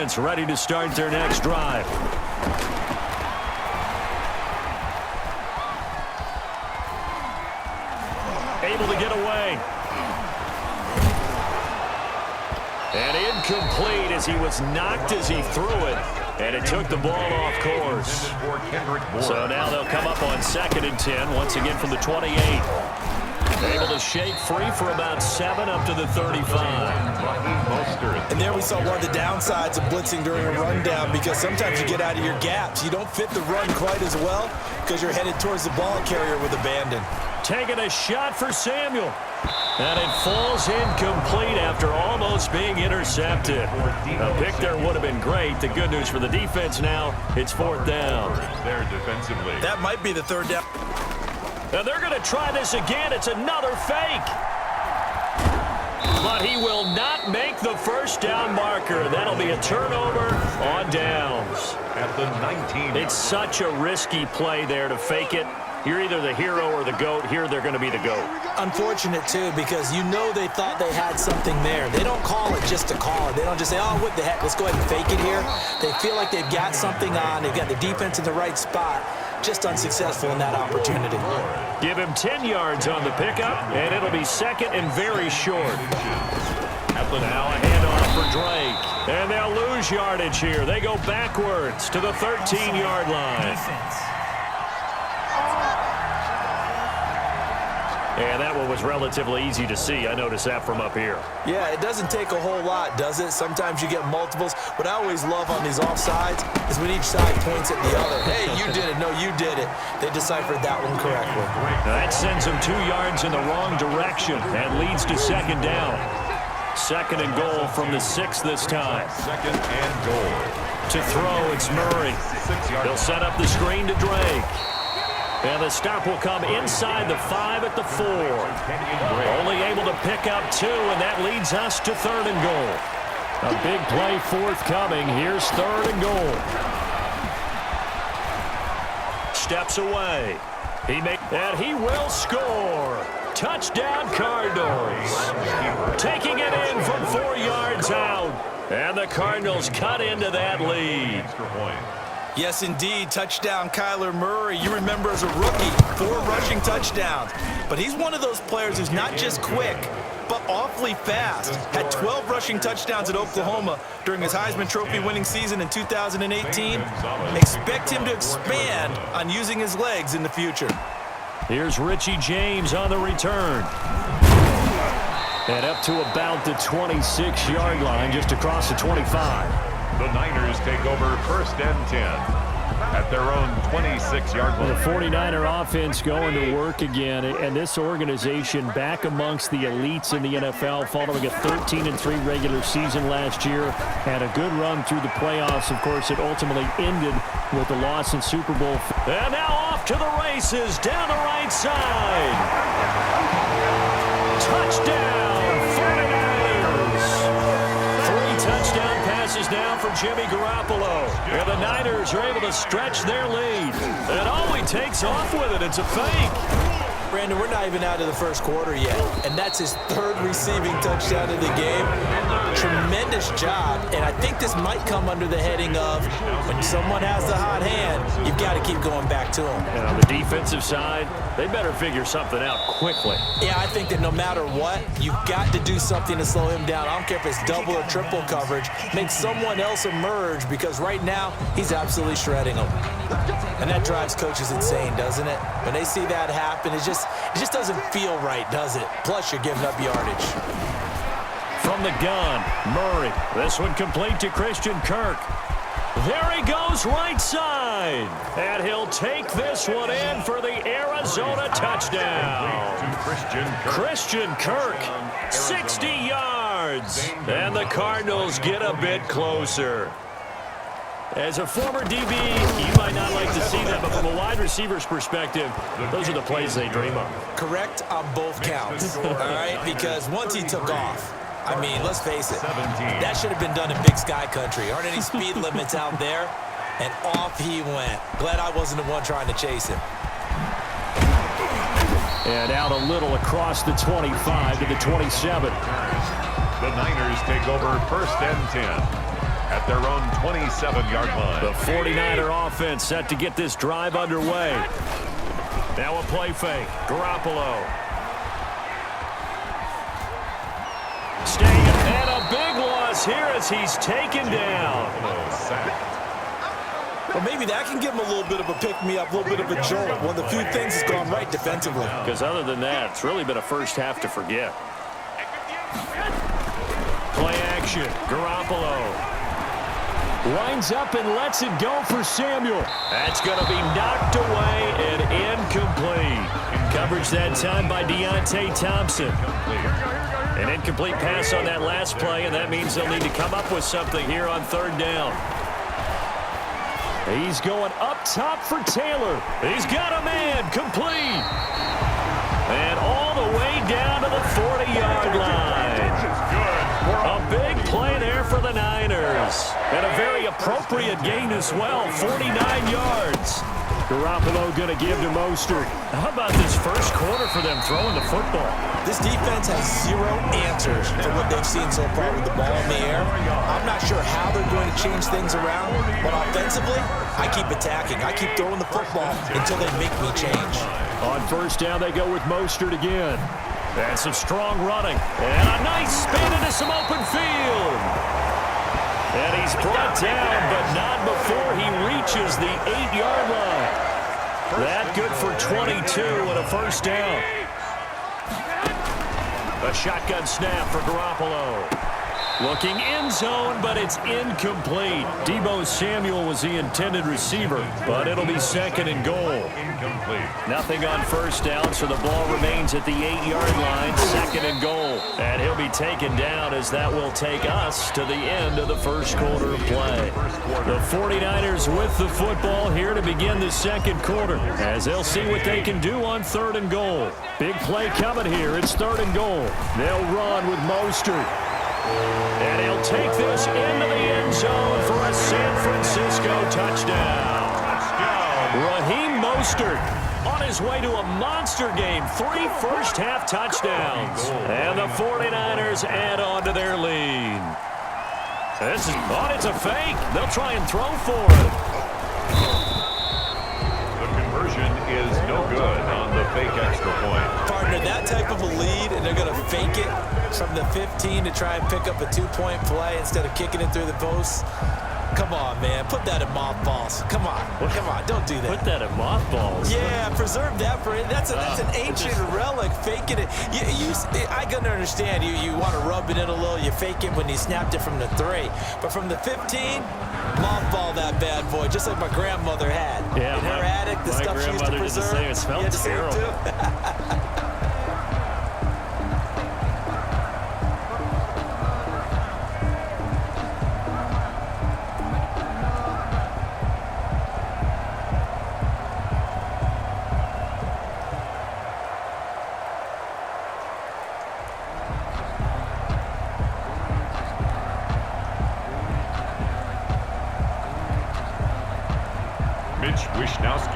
It's ready to start their next drive. Able to get away. And incomplete as he was knocked as he threw it. And it took the ball off course. So now they'll come up on 2nd and 10, once again from the 28. Able to shake free for about 7 up to the 35. And there we saw one of the downsides of blitzing during a rundown, because sometimes you get out of your gaps. You don't fit the run quite as well because you're headed towards the ball carrier with abandon. Taking a shot for Samuel. And it falls incomplete after almost being intercepted. A pick there would have been great. The good news for the defense now, it's 4th down. There defensively. That might be the 3rd down. Now they're going to try this again. It's another fake. But he will not make the 1st down marker. That'll be a turnover on downs. At the 19. It's such a risky play there to fake it. You're either the hero or the GOAT. Here they're going to be the GOAT. Unfortunate, too, because you know they thought they had something there. They don't call it just to call it. They don't just say, oh, what the heck, let's go ahead and fake it here. They feel like they've got something on. They've got the defense in the right spot. Just unsuccessful in that opportunity. Give him 10 yards on the pickup, and it'll be 2nd and very short. Now a handoff for Drake. And they'll lose yardage here. They go backwards to the 13-yard line. And that one was relatively easy to see. I noticed that from up here. Yeah, it doesn't take a whole lot, does it? Sometimes you get multiples. What I always love on these offsides is when each side points at the other. Hey, you did it. No, you did it. They deciphered that one correctly. That sends them 2 yards in the wrong direction and leads to 2nd down. 2nd and goal from the 6 this time. 2nd and goal. To throw, it's Murray. He'll set up the screen to Drake. And the stop will come inside the 5 at the 4. Only able to pick up 2, and that leads us to 3rd and goal. A big play forthcoming. Here's 3rd and goal. Steps away. And he will score. Touchdown Cardinals. Taking it in from 4 yards out. And the Cardinals cut into that lead. Yes, indeed. Touchdown, Kyler Murray. You remember as a rookie, 4 rushing touchdowns. But he's one of those players who's not just quick, but awfully fast. Had 12 rushing touchdowns at Oklahoma during his Heisman Trophy winning season in 2018. Expect him to expand on using his legs in the future. Here's Richie James on the return. And up to about the 26-yard line, just across the 25. The Niners take over 1st and 10 at their own 26-yard line. The 49er offense going to work again, and this organization back amongst the elites in the NFL following a 13-3 regular season last year. Had a good run through the playoffs. Of course, it ultimately ended with the loss in Super Bowl. And now off to the races down the right side. Touchdown, 49ers. 3 touchdown passes now for Jimmy Garoppolo. And the Niners are able to stretch their lead. And all he takes off with it, it's a fake. Brandon, we're not even out of the 1st quarter yet, and that's his 3rd receiving touchdown of the game. Tremendous job, and I think this might come under the heading of when someone has the hot hand, you've got to keep going back to him. And on the defensive side, they better figure something out quickly. Yeah, I think that no matter what, you've got to do something to slow him down. I don't care if it's double or triple coverage. Make someone else emerge, because right now, he's absolutely shredding them. And that drives coaches insane, doesn't it? When they see that happen, it just doesn't feel right, does it? Plus, you're giving up yardage. From the gun, Murray. This one complete to Christian Kirk. There he goes right side. And he'll take this one in for the Arizona touchdown. Christian Kirk, 60 yards. And the Cardinals get a bit closer. As a former DB, you might not like to see that, but from a wide receiver's perspective, those are the plays they dream of. Correct on both counts, all right? Because once he took off, I mean, let's face it, that should have been done in Big Sky Country. Aren't any speed limits out there? And off he went. Glad I wasn't the one trying to chase him. And out a little across the 25 to the 27. The Niners take over 1st and 10. at their own 27-yard line. The 49er offense set to get this drive underway. Now a play fake. Garoppolo. Staying, and a big loss here as he's taken down. Well, maybe that can give him a little bit of a pick-me-up, a little bit of a jolt. One of the few things that's gone right defensively. Because other than that, it's really been a first half to forget. Play action. Garoppolo. Lines up and lets it go for Samuel. That's going to be knocked away and incomplete. Coverage that time by Deontay Thompson. An incomplete pass on that last play, and that means they'll need to come up with something here on third down. He's going up top for Taylor. He's got a man. Complete. And all the way down to the 40-yard line. A big play there for the Niners. And a very appropriate gain as well, 49 yards. Garoppolo going to give to Mostert. How about this first quarter for them throwing the football? This defense has zero answers for what they've seen so far with the ball in the air. I'm not sure how they're going to change things around, but offensively, I keep attacking. I keep throwing the football until they make me change. On first down, they go with Mostert again. And some strong running. And a nice spin into some open field. And he's brought down, but not before he reaches the 8-yard line. That good for 22 and a first down. A shotgun snap for Garoppolo. Looking end zone, but it's incomplete. Deebo Samuel was the intended receiver, but it'll be second and goal. Incomplete. Nothing on first down, so the ball remains at the 8-yard line, second and goal. And he'll be taken down as that will take us to the end of the first quarter of play. The 49ers with the football here to begin the second quarter, as they'll see what they can do on third and goal. Big play coming here. It's third and goal. They'll run with Mostert. And he'll take this into the end zone for a San Francisco touchdown. Raheem Mostert on his way to a monster game. 3 first-half touchdowns. And the 49ers add on to their lead. This is, it's a fake. They'll try and throw for it. The conversion is no good on the fake extra point. Partner, that type of a lead, and they're going to fake it from the 15 to try and pick up a 2-point play instead of kicking it through the post. Come on, man. Put that in mothballs. Come on. Come on. Don't do that. Put that in mothballs. Yeah, preserve that for it. That's an ancient relic. Faking it. I can understand. You want to rub it in a little. You fake it when you snapped it from the 3. But from the 15, mothball that bad boy, just like my grandmother had. Yeah, in her attic, the stuff she used to preserve. It smelled terrible.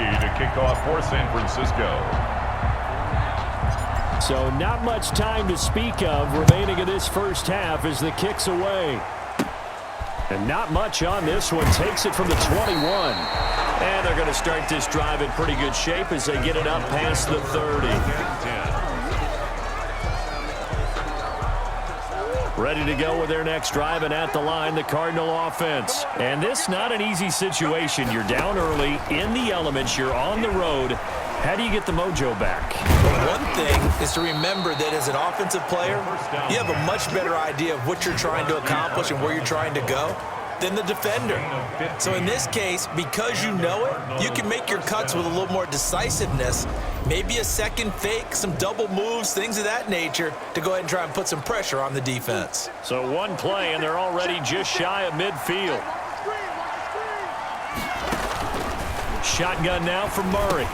To kick off for San Francisco. So not much time to speak of remaining in this first half as the kick's away. And not much on this one. Takes it from the 21. And they're going to start this drive in pretty good shape as they get it up past the 30. Ready to go with their next drive, and at the line, the Cardinal offense. And this not an easy situation. You're down early, in the elements, you're on the road. How do you get the mojo back? Well, one thing is to remember that as an offensive player, you have a much better idea of what you're trying to accomplish and where you're trying to go than the defender. So in this case, because you know it, you can make your cuts with a little more decisiveness. Maybe a second fake, some double moves, things of that nature to go ahead and try and put some pressure on the defense. So one play, and they're already just shy of midfield. Shotgun now from Murray.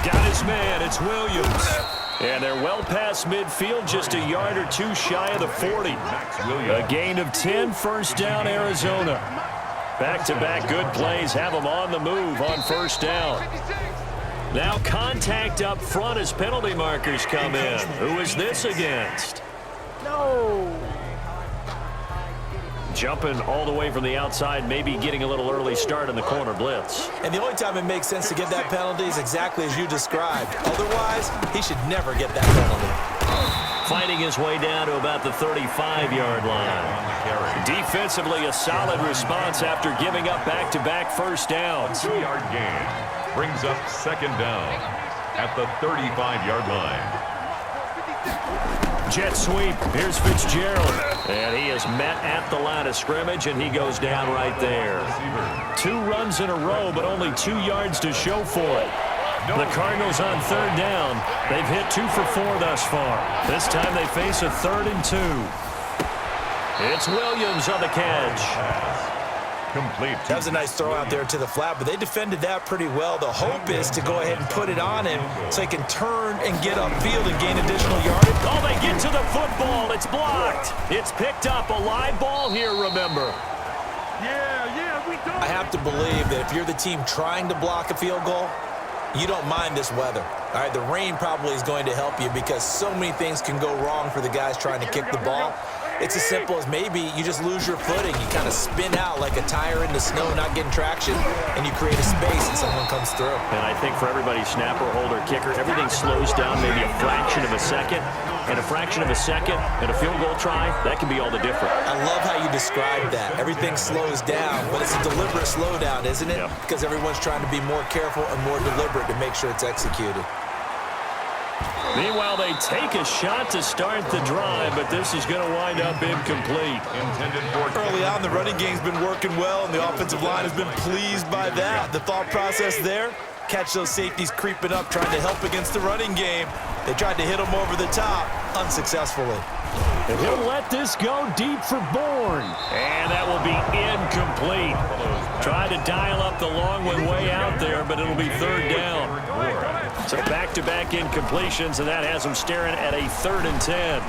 Got his man. It's Williams. And they're well past midfield, just a yard or two shy of the 40. A gain of 10, first down, Arizona. Back-to-back good plays have them on the move on first down. Now contact up front as penalty markers come in. Who is this against? No. Jumping all the way from the outside, maybe getting a little early start in the corner blitz. And the only time it makes sense to give that penalty is exactly as you described. Otherwise, he should never get that penalty. Fighting his way down to about the 35-yard line. Defensively, a solid response after giving up back-to-back first downs. 2-yard gain brings up second down at the 35-yard line. Jet sweep. Here's Fitzgerald. And he is met at the line of scrimmage, and he goes down right there. 2 runs in a row, but only 2 yards to show for it. The Cardinals on third down. They've hit 2 for 4 thus far. This time they face a 3rd and 2. It's Williams on the catch. Complete. That was a nice throw out there to the flat, but they defended that pretty well. The hope is to go ahead and put it on him so he can turn and get upfield and gain additional yardage. Oh, they get to the football. It's blocked. It's picked up. A live ball here, remember. I have to believe that if you're the team trying to block a field goal, you don't mind this weather. All right, the rain probably is going to help you because so many things can go wrong for the guys trying to kick the ball. It's as simple as maybe you just lose your footing. You kind of spin out like a tire in the snow, not getting traction, and you create a space and someone comes through. And I think for everybody, snapper, holder, kicker, everything slows down maybe a fraction of a second. And a fraction of a second and a field goal try, that can be all the difference. I love how you described that. Everything slows down, but it's a deliberate slowdown, isn't it? Yeah. Because everyone's trying to be more careful and more deliberate to make sure it's executed. Meanwhile, they take a shot to start the drive, but this is going to wind up incomplete. Intended for Early on, the running game's been working well, and the offensive line has been pleased by that. The thought process there, catch those safeties creeping up, trying to help against the running game. They tried to hit them over the top, unsuccessfully. And he'll let this go deep for Bourne. And that will be incomplete. Tried to dial up the long one way out there, but it'll be third down. So back-to-back incompletions, and that has him staring at a 3rd and 10.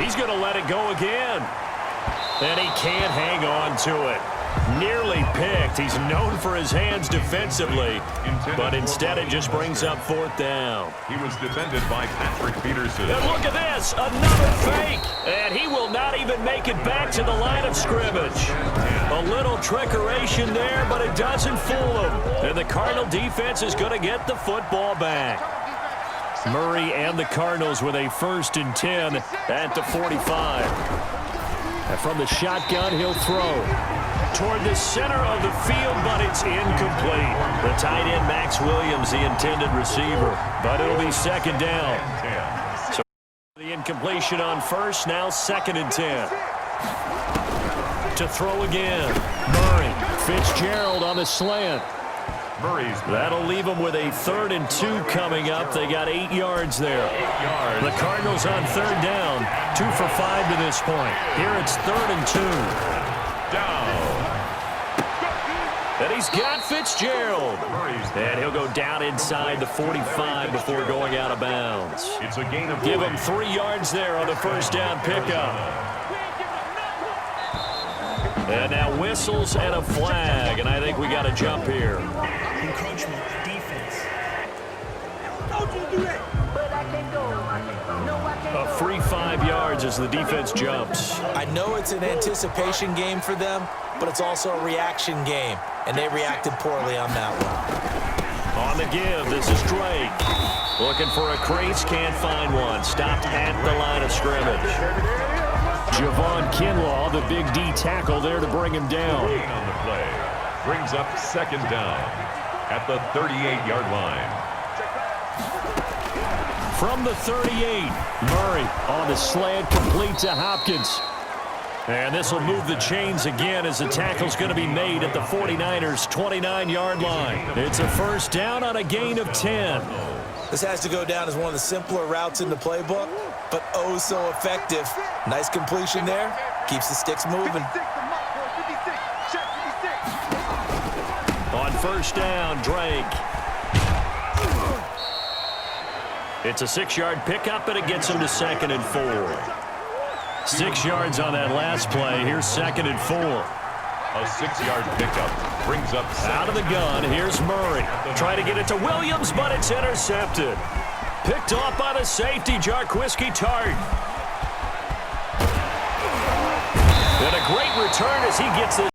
He's going to let it go again. And he can't hang on to it. Nearly picked. He's known for his hands defensively, but instead it just brings up 4th down. He was defended by Patrick Peterson. And look at this, another fake, and he will not even make it back to the line of scrimmage. A little trickeration there, but it doesn't fool him. And the Cardinal defense is going to get the football back. Murray and the Cardinals with a 1st and 10 at the 45. And from the shotgun, he'll throw toward the center of the field, but it's incomplete. The tight end, Max Williams, the intended receiver, but it'll be 2nd down. So the incompletion on 1st, now 2nd and 10. To throw again, Murray, Fitzgerald on the slant. That'll leave them with a 3rd and 2 coming up. They got 8 yards there. The Cardinals on 3rd down, 2 for 5 to this point. Here it's 3rd and 2. Down. And he's got Fitzgerald. And he'll go down inside the 45 before going out of bounds. It's a gain of Give him 3 yards there on the 1st down pickup. And now whistles and a flag, and I think we got a jump here. Encroachment, defense. A free 5 yards as the defense jumps. I know it's an anticipation game for them, but it's also a reaction game, and they reacted poorly on that one. On the give, this is Drake. Looking for a crease, can't find one. Stopped at the line of scrimmage. Javon Kinlaw, the big D tackle there to bring him down. On the play. Brings up 2nd down at the 38-yard line. From the 38, Murray on the slant, complete to Hopkins. And this will move the chains again as the tackle's going to be made at the 49ers' 29-yard line. It's a 1st down on a gain of 10. This has to go down as one of the simpler routes in the playbook, but oh so effective. Nice completion there. Keeps the sticks moving. On 1st down, Drake. It's a 6-yard pickup, and it gets him to 2nd and 4. 6 yards on that last play. Here's 2nd and 4. A 6-yard pickup brings up Out of the gun, here's Murray. Trying to get it to Williams, but it's intercepted. Picked off by the safety, Jarquiski Tart. And a great return as he gets this.